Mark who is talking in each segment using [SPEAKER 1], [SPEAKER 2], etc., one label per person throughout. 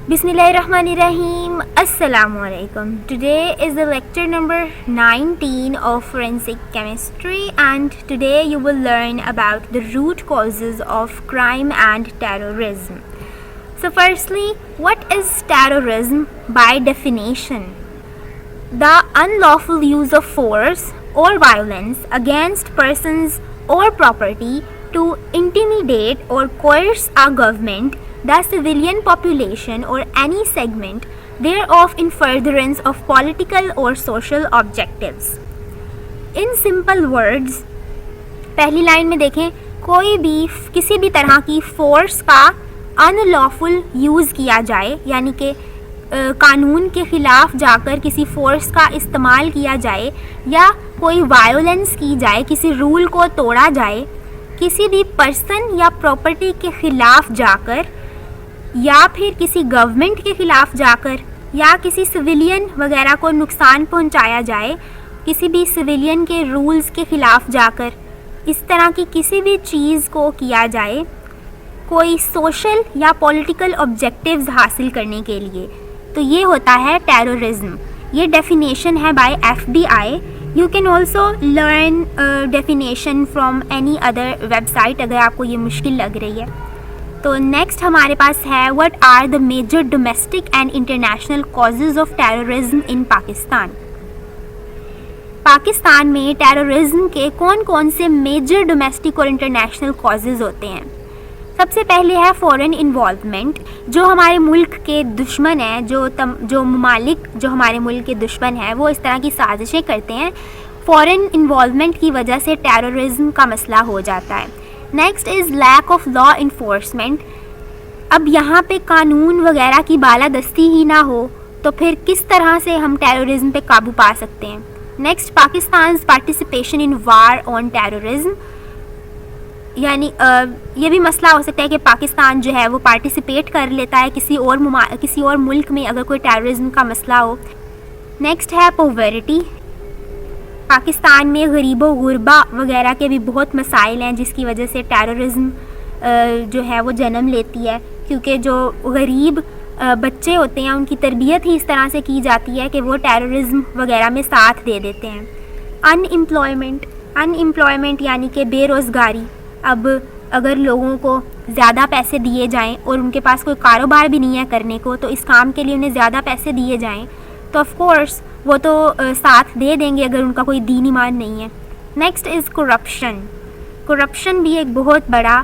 [SPEAKER 1] Bismillahirrahmanirrahim. Assalamu alaikum. Today is the lecture number 19 of forensic chemistry, and today you will learn about the root causes of crime and terrorism. So firstly, what is terrorism by definition? The unlawful use of force or violence against persons or property to intimidate or coerce a government, the civilian population or any segment thereof in furtherance of political or social objectives. In simple words, पहली line में देखें, कोई भी किसी भी तरह की force का अनलॉफुल यूज़ किया जाए, यानी कि कानून के ख़िलाफ़ जाकर किसी फोर्स का इस्तेमाल किया जाए या कोई वायोलेंस की जाए, किसी रूल को तोड़ा जाए, किसी भी पर्सन या प्रॉपर्टी के ख़िलाफ़ जाकर या फिर किसी गवर्नमेंट के ख़िलाफ़ जाकर या किसी सिविलियन वगैरह को नुकसान पहुंचाया जाए, किसी भी सिविलियन के रूल्स के ख़िलाफ़ जाकर इस तरह की किसी भी चीज़ को किया जाए कोई सोशल या पॉलिटिकल ऑब्जेक्टिव्स हासिल करने के लिए, तो ये होता है टेररिज्म. ये डेफिनेशन है by FBI. You can also learn definition from any other website अगर आपको ये मुश्किल लग रही है. तो नेक्स्ट हमारे पास है what are the major domestic and international causes of terrorism in Pakistan. Pakistan में टेररिज्म के कौन कौन से मेजर डोमेस्टिक और इंटरनेशनल कॉजेज़ होते हैं. सबसे पहले है फॉरेन इन्वॉल्वमेंट. जो हमारे मुल्क के दुश्मन हैं, जो ममालिक जो हमारे मुल्क के दुश्मन हैं, वो इस तरह की साजिशें करते हैं. फॉरेन इन्वॉल्वमेंट की वजह से टेररिज्म का मसला हो जाता है. Next is lack of law enforcement. अब यहाँ पे कानून वगैरह की बालादस्ती ही ना हो तो फिर किस तरह से हम टेररिज्म पे काबू पा सकते हैं. Next, Pakistan participation in war on terrorism, यानी ये भी मसला हो सकता है कि पाकिस्तान जो है वो पार्टिसिपेट कर लेता है किसी और मुल्क में अगर कोई टेररिज्म का मसला हो. नेक्स्ट है पॉवर्टी. पाकिस्तान में गरीबो गुरबा वगैरह के भी बहुत मसाइल हैं जिसकी वजह से टेररिज्म जो है वो जन्म लेती है, क्योंकि जो गरीब बच्चे होते हैं उनकी तरबियत ही इस तरह से की जाती है कि वो टेररिज्म वगैरह में साथ दे देते हैं. अनएम्प्लॉयमेंट यानी कि बेरोज़गारी. अब अगर लोगों को ज़्यादा पैसे दिए जाएं और उनके पास कोई कारोबार भी नहीं है करने को, तो इस काम के लिए उन्हें ज़्यादा पैसे दिए जाएं तो ऑफ़ कोर्स वो तो साथ दे देंगे अगर उनका कोई दीन ईमान नहीं है. नेक्स्ट इज़ करप्शन भी एक बहुत बड़ा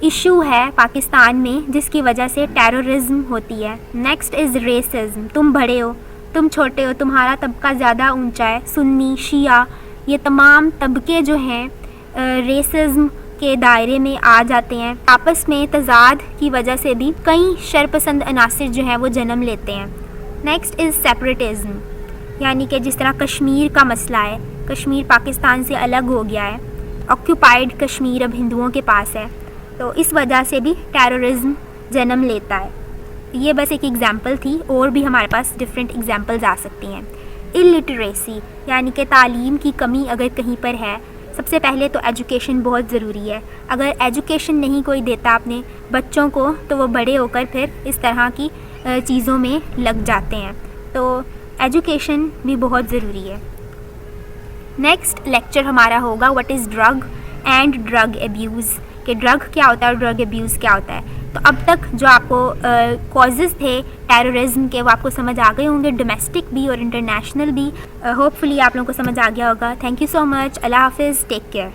[SPEAKER 1] इशू है पाकिस्तान में जिसकी वजह से टेररिज्म होती है. Next is racism. तुम बड़े हो, तुम छोटे हो, तुम्हारा तबका ज़्यादा ऊंचा है. सुन्नी, शिया, ये तमाम तबके जो हैं रेसिज्म के दायरे में आ जाते हैं. आपस में तजाद की वजह से भी कई शरपसंद अनासिर जो हैं वो जन्म लेते हैं. नेक्स्ट इज़ सेपरेटिज्म, यानी कि जिस तरह कश्मीर का मसला है, कश्मीर पाकिस्तान से अलग हो गया है, ऑक्यूपाइड कश्मीर अब हिंदुओं के पास है, तो इस वजह से भी टेररिज्म जन्म लेता है. ये बस एक एग्ज़ाम्पल थी, और भी हमारे पास डिफरेंट एग्ज़ाम्पल्स आ सकती हैं. इलिटरेसी, यानी कि तालीम की कमी अगर कहीं पर है, सबसे पहले तो एजुकेशन बहुत ज़रूरी है. अगर एजुकेशन नहीं कोई देता अपने बच्चों को तो वो बड़े होकर फिर इस तरह की चीज़ों में लग जाते हैं. तो एजुकेशन भी बहुत ज़रूरी है. नेक्स्ट लेक्चर हमारा होगा what is drug and drug abuse, कि ड्रग क्या होता है और ड्रग एब्यूज़ क्या होता है. तो अब तक जो आपको कॉजेज़ थे टेररिज्म के वो आपको समझ आ गए होंगे, डोमेस्टिक भी और इंटरनेशनल भी. होपफुली आप लोगों को समझ आ गया होगा. Thank you so much. अल्लाह हाफिज़. Take care.